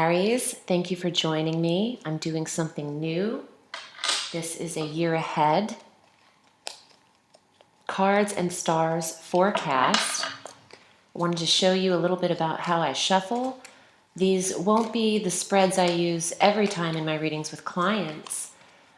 Aries, thank you for joining me. I'm doing something new. This is a year ahead cards and stars forecast. I wanted to show you a little bit about how I shuffle. These won't be the spreads I use every time in my readings with clients,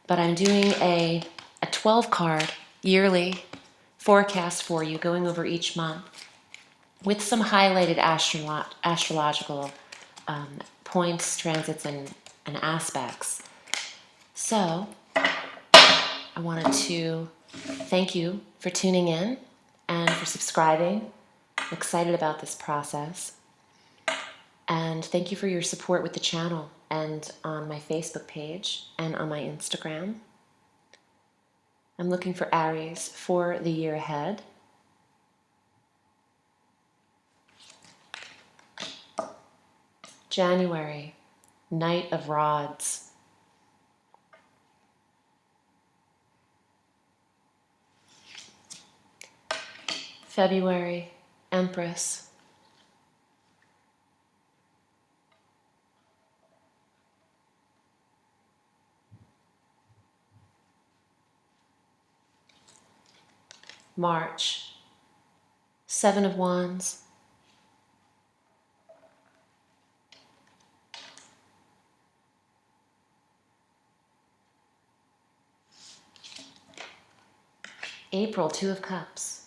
but I'm doing a 12 card yearly forecast for you, going over each month with some highlighted astrological points, transits, and aspects. So I wanted to thank you for tuning in and for subscribing. I'm excited about this process. And thank you for your support with the channel and on my Facebook page and on my Instagram. I'm looking for Aries for the year ahead. January, Knight of Rods. February, Empress. March, Seven of Wands. April, Two of Cups.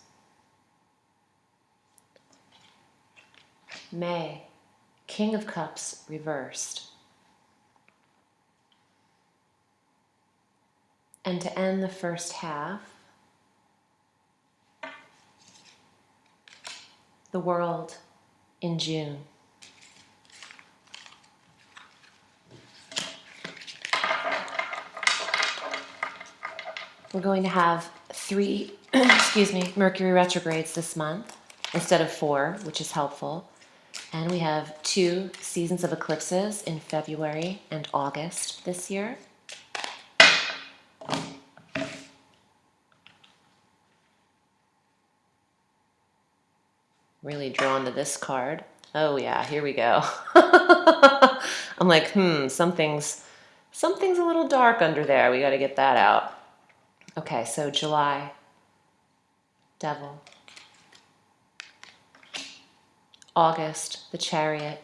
May, King of Cups reversed. And to end the first half, the World in June. We're going to have 3, Mercury retrogrades this month instead of 4, which is helpful. And we have 2 seasons of eclipses in February and August this year. Really drawn to this card. Oh yeah, here we go. I'm like, something's a little dark under there. We got to get that out. Okay, so July, Devil. August, the Chariot.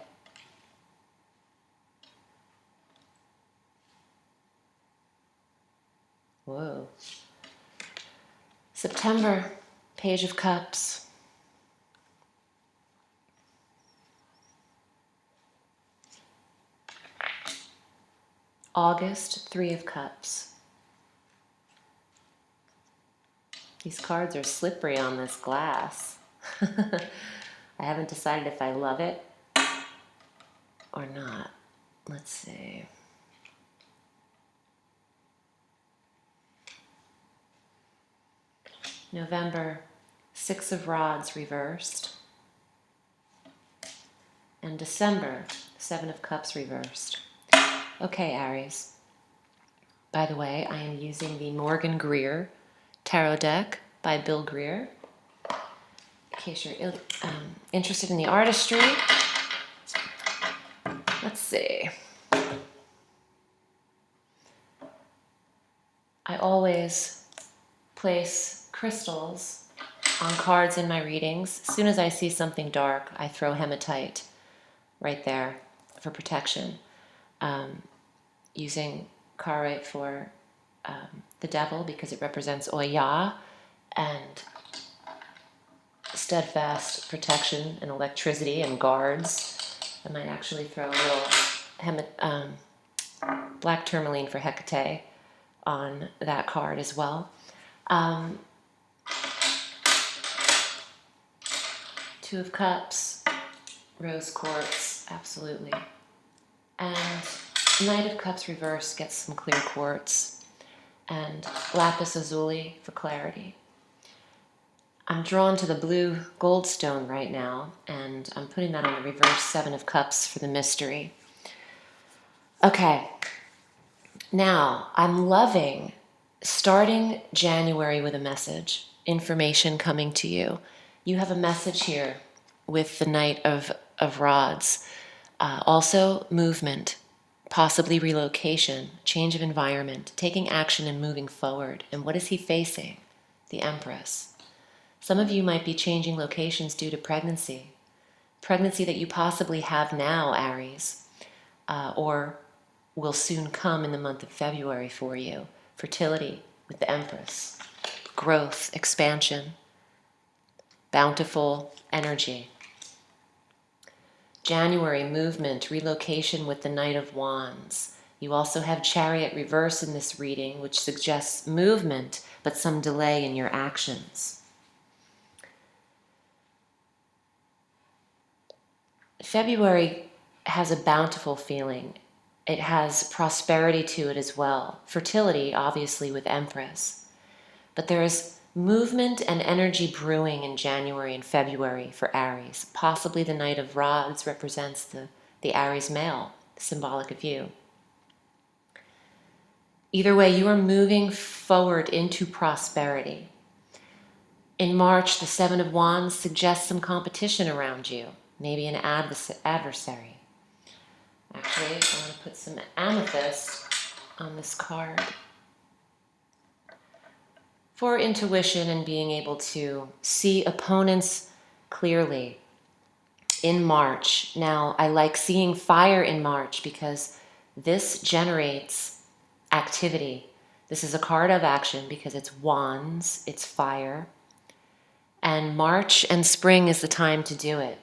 Whoa. September, Page of Cups. August, Three of Cups. These cards are slippery on this glass. I haven't decided if I love it or not. Let's see. November, Six of Rods reversed. And December, Seven of Cups reversed. Okay, Aries. By the way, I am using the Morgan Greer Tarot deck by Bill Greer. In case you're interested in the artistry. Let's see. I always place crystals on cards in my readings. As soon as I see something dark, I throw hematite right there for protection. Using carite for the devil because it represents Oya and steadfast protection and electricity and guards. I might actually throw a little black tourmaline for Hecate on that card as well. Two of Cups, rose quartz, absolutely. And Knight of Cups reverse gets some clear quartz. And lapis lazuli for clarity. I'm drawn to the blue goldstone right now, and I'm putting that on the reverse Seven of Cups for the mystery. Okay, now I'm loving starting January with a message, information coming to you. You have a message here with the Knight of Rods. Also, movement, possibly relocation, change of environment, taking action and moving forward. And what is he facing? The Empress. Some of you might be changing locations due to pregnancy. Pregnancy that you possibly have now, Aries, or will soon come in the month of February for you. Fertility with the Empress. Growth, expansion, bountiful energy. January, movement, relocation with the Knight of Wands. You also have Chariot reverse in this reading, which suggests movement, but some delay in your actions. February has a bountiful feeling. It has prosperity to it as well. Fertility, obviously, with Empress. But there is movement and energy brewing in January and February for Aries. Possibly the Knight of Rods represents the Aries male, symbolic of you. Either way, you are moving forward into prosperity. In March, the Seven of Wands suggests some competition around you, maybe an adversary. Actually, I want to put some amethyst on this card for intuition and being able to see opponents clearly in March. Now, I like seeing fire in March because this generates activity. This is a card of action because it's wands, it's fire. And March and spring is the time to do it.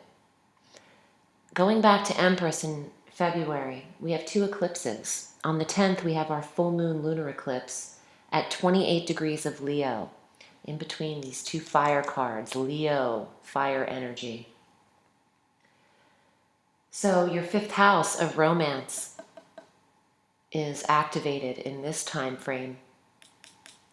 Going back to Empress in February, we have 2 eclipses. On the 10th, we have our full moon lunar eclipse at 28 degrees of Leo, in between these 2 fire cards, Leo, fire energy. So your 5th house of romance is activated in this time frame,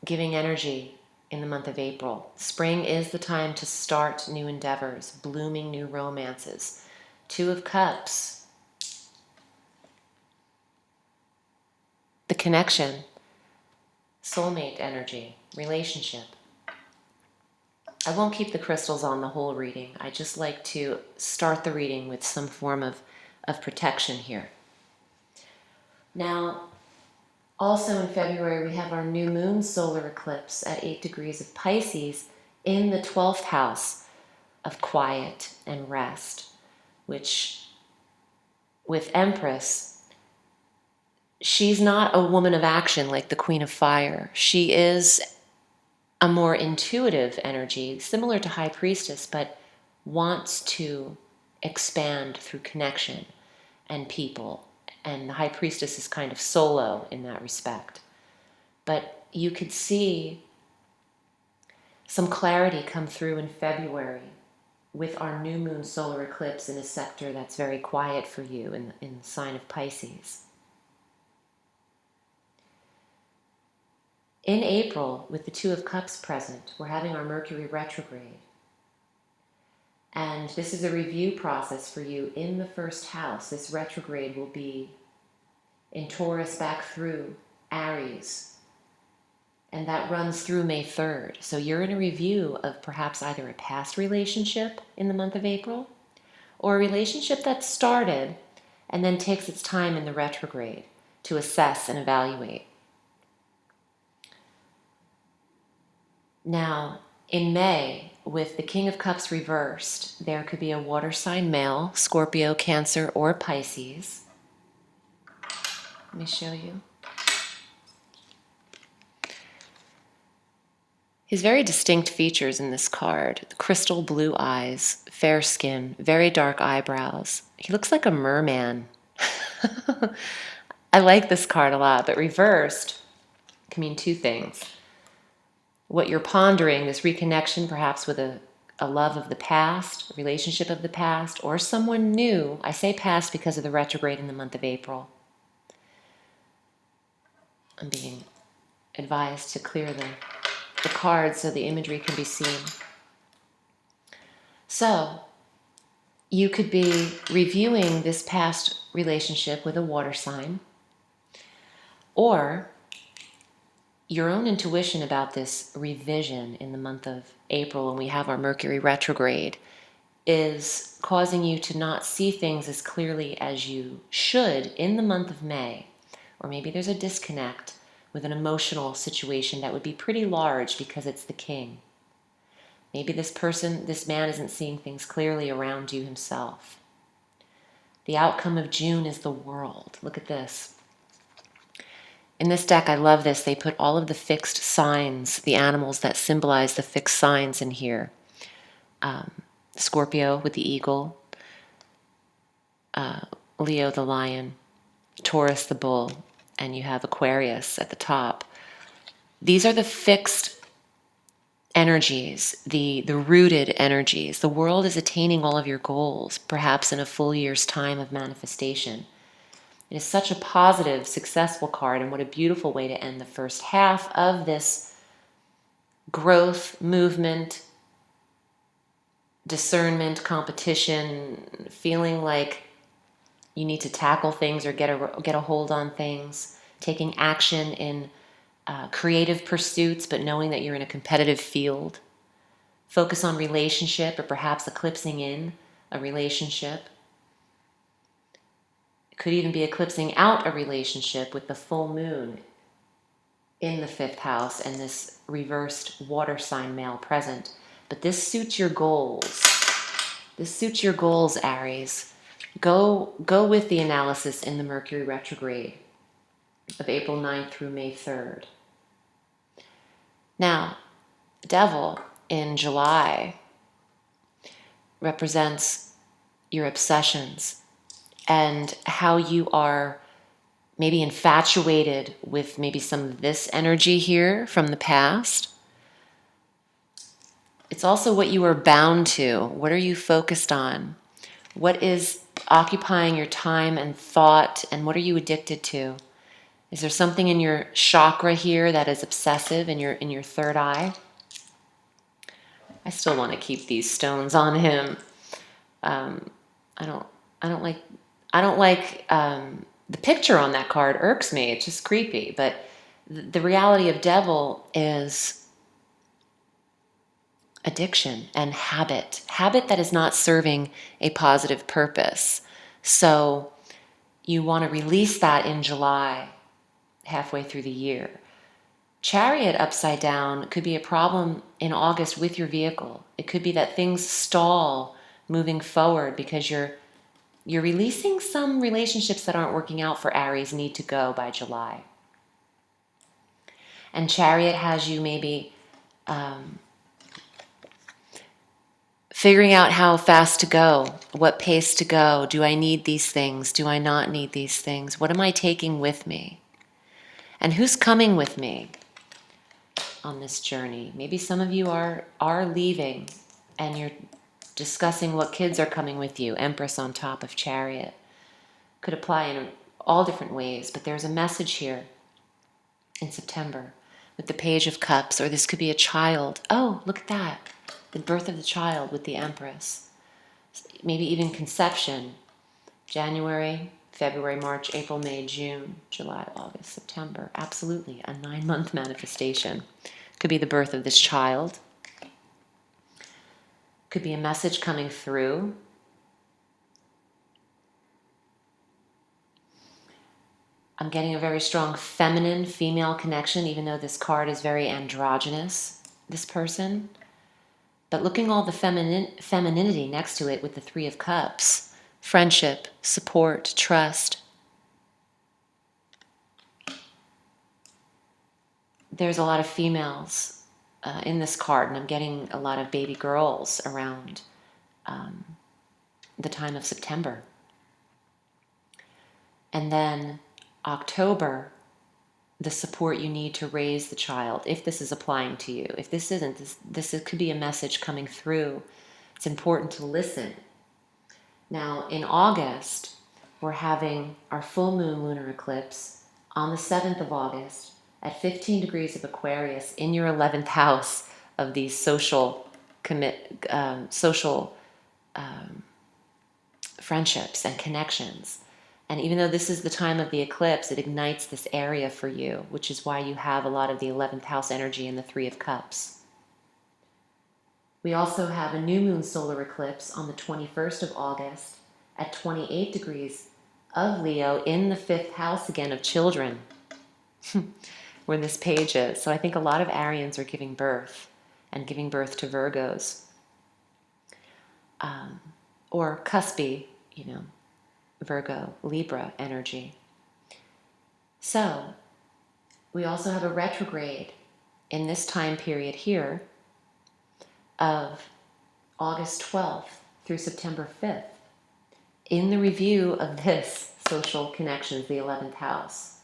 giving energy in the month of April. Spring is the time to start new endeavors, blooming new romances. 2 of Cups, the connection, soulmate energy, relationship. I won't keep the crystals on the whole reading. I just like to start the reading with some form of protection here. Now, also in February, we have our new moon solar eclipse at 8 degrees of Pisces in the 12th house of quiet and rest, which with Empress, she's not a woman of action like the Queen of Fire. She is a more intuitive energy, similar to High Priestess, but wants to expand through connection and people. And the High Priestess is kind of solo in that respect. But you could see some clarity come through in February with our new moon solar eclipse in a sector that's very quiet for you in the sign of Pisces. In April, with the 2 of Cups present, we're having our Mercury retrograde. And this is a review process for you in the 1st house. This retrograde will be in Taurus back through Aries. And that runs through May 3rd. So you're in a review of perhaps either a past relationship in the month of April, or a relationship that started and then takes its time in the retrograde to assess and evaluate. Now, in May, with the King of Cups reversed, there could be a water sign male, Scorpio, Cancer, or Pisces. Let me show you. His very distinct features in this card: crystal blue eyes, fair skin, very dark eyebrows. He looks like a merman. I like this card a lot, but reversed can mean 2 things. What you're pondering, this reconnection perhaps with a love of the past, a relationship of the past, or someone new. I say past because of the retrograde in the month of April. I'm being advised to clear the cards so the imagery can be seen. So, you could be reviewing this past relationship with a water sign, or your own intuition about this revision in the month of April when we have our Mercury retrograde is causing you to not see things as clearly as you should in the month of May. Or maybe there's a disconnect with an emotional situation that would be pretty large because it's the king. Maybe this man isn't seeing things clearly around you himself. The outcome of June is the world. Look at this. In this deck, I love this. They put all of the fixed signs, the animals that symbolize the fixed signs in here. Scorpio with the eagle, Leo the lion, Taurus the bull, and you have Aquarius at the top. These are the fixed energies, the rooted energies. The world is attaining all of your goals, perhaps in a full year's time of manifestation. It is such a positive, successful card, and what a beautiful way to end the first half of this growth, movement, discernment, competition, feeling like you need to tackle things or get a hold on things, taking action in creative pursuits, but knowing that you're in a competitive field. Focus on relationship, or perhaps eclipsing in a relationship. It could even be eclipsing out a relationship with the full moon in the 5th house and this reversed water sign male present. But this suits your goals. This suits your goals, Aries. Go with the analysis in the Mercury retrograde of April 9th through May 3rd. Now, Devil in July represents your obsessions and how you are maybe infatuated with maybe some of this energy here from the past. It's also what you are bound to. What are you focused on? What is occupying your time and thought, and what are you addicted to? Is there something in your chakra here that is obsessive in your third eye? I still want to keep these stones on him. I don't like the picture on that card irks me. It's just creepy. But the reality of Devil is addiction and habit that is not serving a positive purpose. So you want to release that in July, halfway through the year. Chariot upside down could be a problem in August with your vehicle. It could be that things stall moving forward because you're releasing some relationships that aren't working out for Aries need to go by July. And Chariot has you maybe figuring out how fast to go, what pace to go. Do I need these things? Do I not need these things? What am I taking with me? And who's coming with me on this journey? Maybe some of you are leaving and you're discussing what kids are coming with you. Empress on top of Chariot. Could apply in all different ways, but there's a message here in September with the Page of Cups, or this could be a child. Oh, look at that. The birth of the child with the Empress. Maybe even conception. January, February, March, April, May, June, July, August, September. Absolutely, a 9-month manifestation. Could be the birth of this child. Could be a message coming through. I'm getting a very strong feminine, female connection, even though this card is very androgynous, this person. But looking all the femininity next to it with the 3 of Cups, friendship, support, trust. There's a lot of females in this card, and I'm getting a lot of baby girls around the time of September. And then October, the support you need to raise the child, if this is applying to you. If this isn't, this could be a message coming through. It's important to listen. Now, in August, we're having our full moon lunar eclipse on the 7th of August at 15 degrees of Aquarius in your 11th house of these social friendships and connections. And even though this is the time of the eclipse, it ignites this area for you, which is why you have a lot of the 11th house energy in the 3 of Cups. We also have a new moon solar eclipse on the 21st of August at 28 degrees of Leo in the 5th house again of children, where this page is. So I think a lot of Arians are giving birth and giving birth to Virgos, or cuspy, Virgo, Libra energy. So we also have a retrograde in this time period here of August 12th through September 5th in the review of this social connections, the 11th house.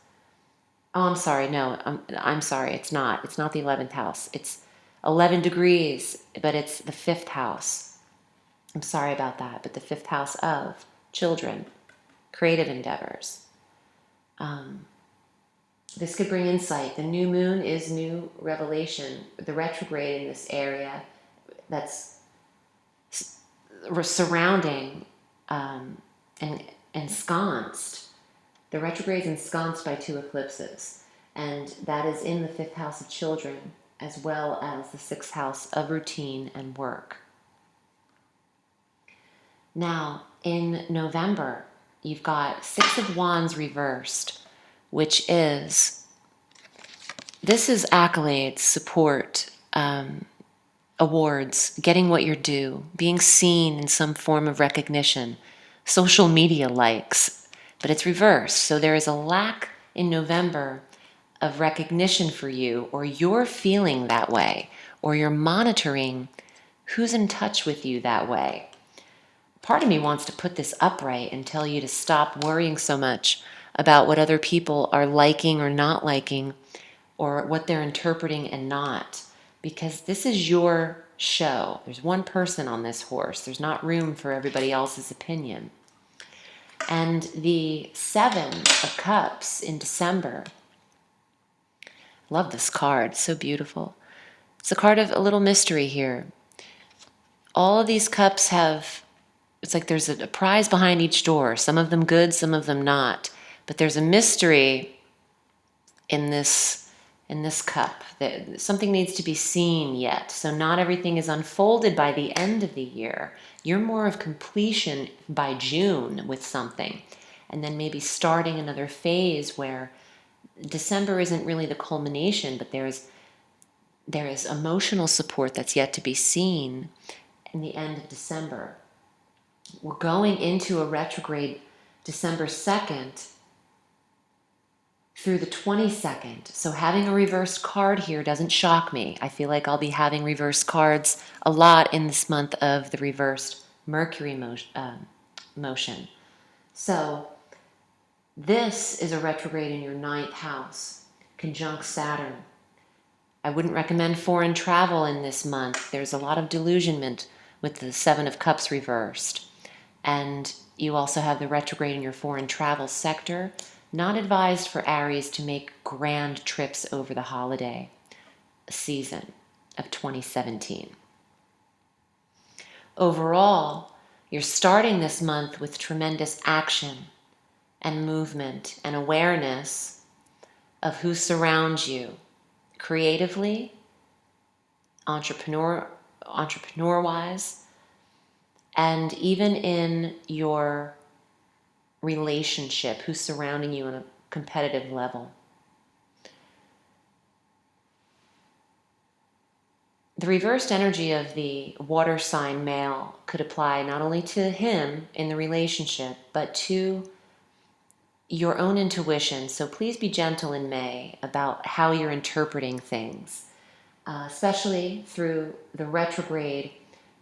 Oh, I'm sorry. No, I'm sorry. It's not. It's not the 11th house. It's 11 degrees, but it's the 5th house. I'm sorry about that, but the 5th house of children, creative endeavors. This could bring insight. The new moon is new revelation. The retrograde in this area that's surrounding and ensconced. The retrograde is ensconced by 2 eclipses, and that is in the 5th house of children as well as the 6th house of routine and work. Now, in November, you've got 6 of Wands reversed, which is, this is accolades, support, awards, getting what you're due, being seen in some form of recognition, social media likes, but it's reversed. So there is a lack in November of recognition for you, or you're feeling that way, or you're monitoring who's in touch with you that way. Part of me wants to put this upright and tell you to stop worrying so much about what other people are liking or not liking, or what they're interpreting and not, because this is your show. There's one person on this horse. There's not room for everybody else's opinion. And the 7 of Cups in December, love this card, so beautiful. It's a card of a little mystery here. All of these cups have, it's like there's a prize behind each door, some of them good, some of them not, but there's a mystery in this cup, that something needs to be seen yet. So not everything is unfolded by the end of the year. You're more of completion by June with something, and then maybe starting another phase where December isn't really the culmination, but there is emotional support that's yet to be seen in the end of December. We're going into a retrograde December 2nd through the 22nd. So having a reversed card here doesn't shock me. I feel like I'll be having reversed cards a lot in this month of the reversed Mercury motion. So this is a retrograde in your 9th house, conjunct Saturn. I wouldn't recommend foreign travel in this month. There's a lot of delusionment with the 7 of Cups reversed. And you also have the retrograde in your foreign travel sector. Not advised for Aries to make grand trips over the holiday season of 2017. Overall, you're starting this month with tremendous action and movement and awareness of who surrounds you creatively, entrepreneur-wise, and even in your relationship, who's surrounding you on a competitive level. The reversed energy of the water sign male could apply not only to him in the relationship, but to your own intuition. So please be gentle in May about how you're interpreting things, especially through the retrograde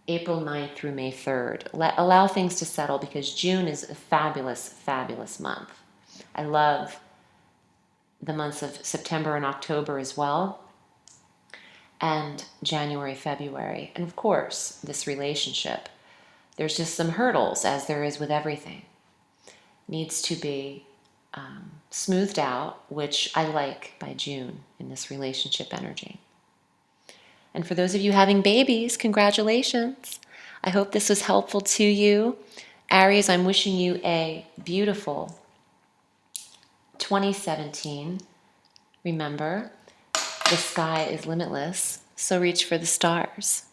April 9th through May 3rd. Allow things to settle, because June is a fabulous, fabulous month. I love the months of September and October as well, and January, February. And of course, this relationship. There's just some hurdles, as there is with everything. Needs to be smoothed out, which I like by June in this relationship energy. And for those of you having babies, congratulations. I hope this was helpful to you. Aries, I'm wishing you a beautiful 2017. Remember, the sky is limitless, so reach for the stars.